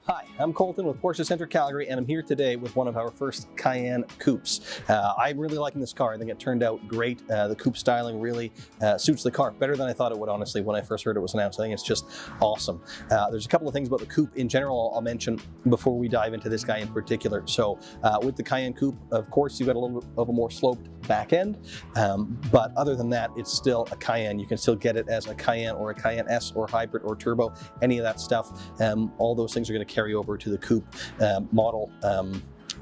Hi, I'm Colton with Porsche Center Calgary, and I'm here today with one of our first Cayenne Coupes. I'm really liking this car. I think it turned out great. The coupe styling really suits the car better than I thought it would, honestly, when I first heard it was announced. I think it's just awesome. There's a couple of things about the coupe in general I'll mention before we dive into this guy in particular. So with the Cayenne Coupe, of course, you've got a little bit of a more sloped back end, but other than that, it's still a Cayenne. You can still get it as a Cayenne or a Cayenne S or hybrid or turbo, any of that stuff. All those things are going to carry over to the coupe model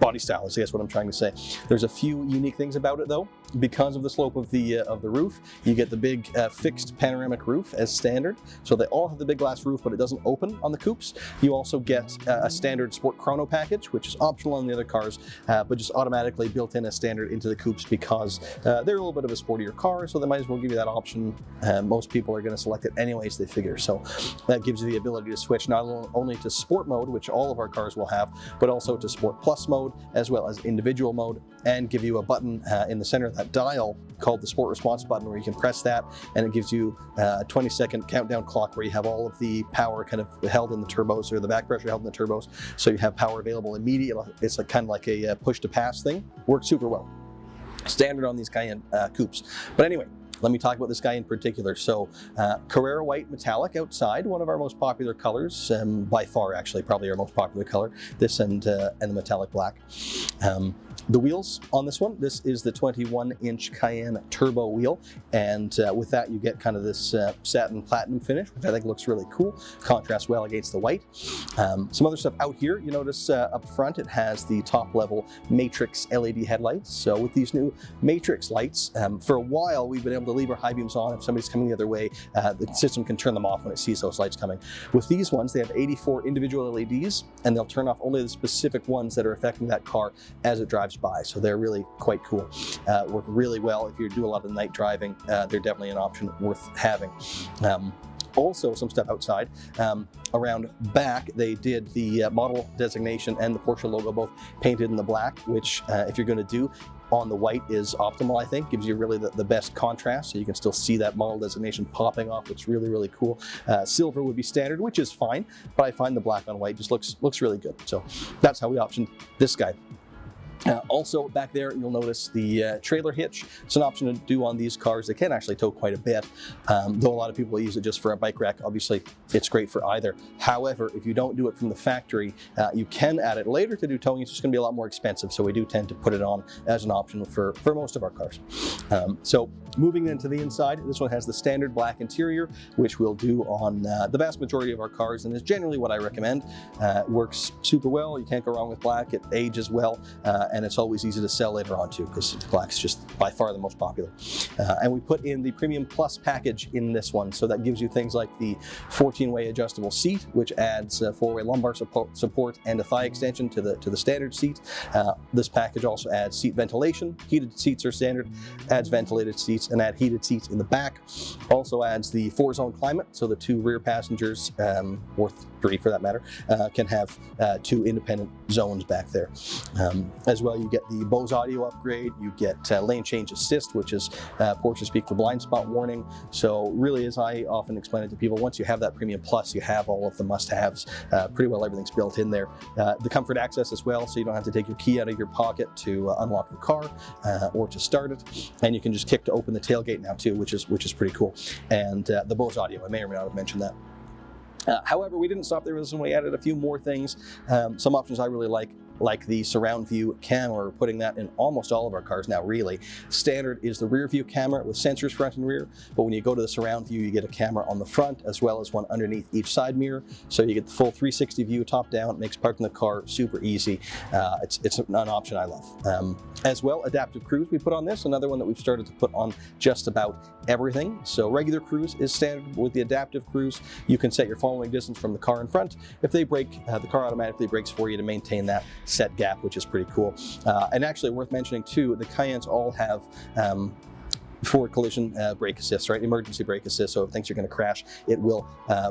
body style, is I guess what I'm trying to say. There's a few unique things about it though. Because of the slope of the roof, you get the big fixed panoramic roof as standard. So they all have the big glass roof, but it doesn't open on the coupes. You also get a standard sport chrono package, which is optional on the other cars, but just automatically built in as standard into the coupes because they're a little bit of a sportier car, so they might as well give you that option. Most people are going to select it anyways, they figure. So that gives you the ability to switch not only to sport mode, which all of our cars will have, but also to sport plus mode, as well as individual mode, and give you a button in the center of that dial called the sport response button, where you can press that and it gives you a 20-second countdown clock where you have all of the power kind of held in the turbos, or the back pressure held in the turbos, so you have power available immediately. It's kind of like a push to pass thing. Works super well. Standard on these Cayenne coupes. But anyway, let me talk about this guy in particular. So Carrara white metallic outside, one of our most popular colors, by far actually, probably our most popular color, this and the metallic black. The wheels on this one, this is the 21-inch Cayenne turbo wheel, and with that you get kind of this satin platinum finish, which I think looks really cool, contrasts well against the white. Some other stuff out here, you notice up front it has the top level matrix LED headlights. So with these new matrix lights, for a while we've been able to leave our high beams on. If somebody's coming the other way, the system can turn them off when it sees those lights coming. With these ones, they have 84 individual LEDs, and they'll turn off only the specific ones that are affecting that car as it drives by. So they're really quite cool. Work really well if you do a lot of night driving. They're definitely an option worth having. Also, some stuff outside. Around back, they did the model designation and the Porsche logo both painted in the black, which if you're going to do on the white is optimal, I think. Gives you really the best contrast, so you can still see that model designation popping off. It's really, really cool. Silver would be standard, which is fine, but I find the black on white just looks really good. So that's how we optioned this guy. Also back there, you'll notice the trailer hitch. It's an option to do on these cars. They can actually tow quite a bit, though a lot of people use it just for a bike rack. Obviously, it's great for either. However, if you don't do it from the factory, you can add it later to do towing. It's just going to be a lot more expensive, so we do tend to put it on as an option for most of our cars. So moving into the inside, this one has the standard black interior, which we'll do on the vast majority of our cars, and is generally what I recommend. It works super well. You can't go wrong with black. It ages well. And it's always easy to sell later on too, because black's just by far the most popular. And we put in the Premium Plus package in this one, so that gives you things like the 14-way adjustable seat, which adds 4-way lumbar support and a thigh extension to the standard seat. This package also adds seat ventilation. Heated seats are standard, adds ventilated seats, and add heated seats in the back. Also adds the 4-zone climate, so the 2 rear passengers, or 3 for that matter, can have 2 independent zones back there. As well, you get the Bose audio upgrade, you get lane change assist, which is Porsche speak for blind spot warning. So really, as I often explain it to people, once you have that Premium Plus, you have all of the must-haves. Pretty well everything's built in there. The comfort access as well, so you don't have to take your key out of your pocket to unlock the car or to start it. And you can just kick to open the tailgate now too, which is pretty cool. And the Bose audio, I may or may not have mentioned that. However, we didn't stop there with this one. We added a few more things. Some options I really like the surround view camera. We're putting that in almost all of our cars now, really. Standard is the rear view camera with sensors front and rear, but when you go to the surround view, you get a camera on the front as well as one underneath each side mirror. So you get the full 360 view top down. It makes parking the car super easy. It's an option I love. As well, adaptive cruise we put on this, another one that we've started to put on just about everything. So regular cruise is standard. With the adaptive cruise, you can set your following distance from the car in front. If they brake, the car automatically brakes for you to maintain that set gap, which is pretty cool. And actually worth mentioning too, the Cayennes all have forward collision brake assist, right? Emergency brake assist. So if things are going to crash, it will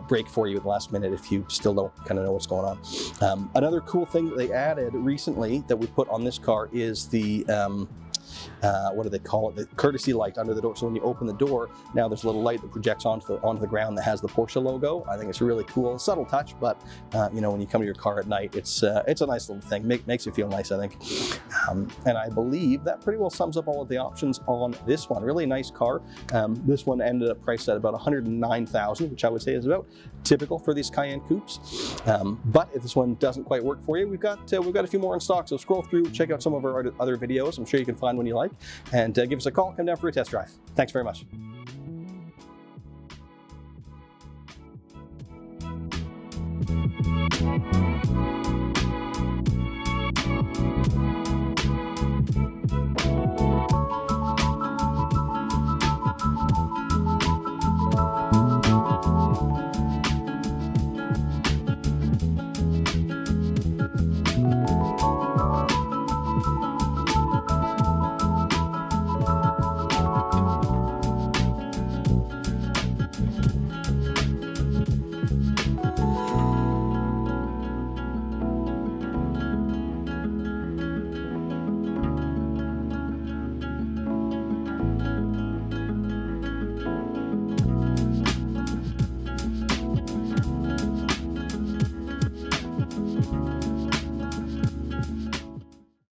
brake for you at the last minute if you still don't kind of know what's going on. Another cool thing that they added recently that we put on this car is the what do they call it? The courtesy light under the door. So when you open the door, now there's a little light that projects onto the ground that has the Porsche logo. I think it's really cool, a subtle touch, but you know, when you come to your car at night, it's a nice little thing. Makes you feel nice, I think. And I believe that pretty well sums up all of the options on this one. Really nice car. This one ended up priced at about $109,000, which I would say is about typical for these Cayenne Coupes. But if this one doesn't quite work for you, we've got a few more in stock. So scroll through, check out some of our other videos. I'm sure you can find one you like, and give us a call. Come down for a test drive. Thanks very much.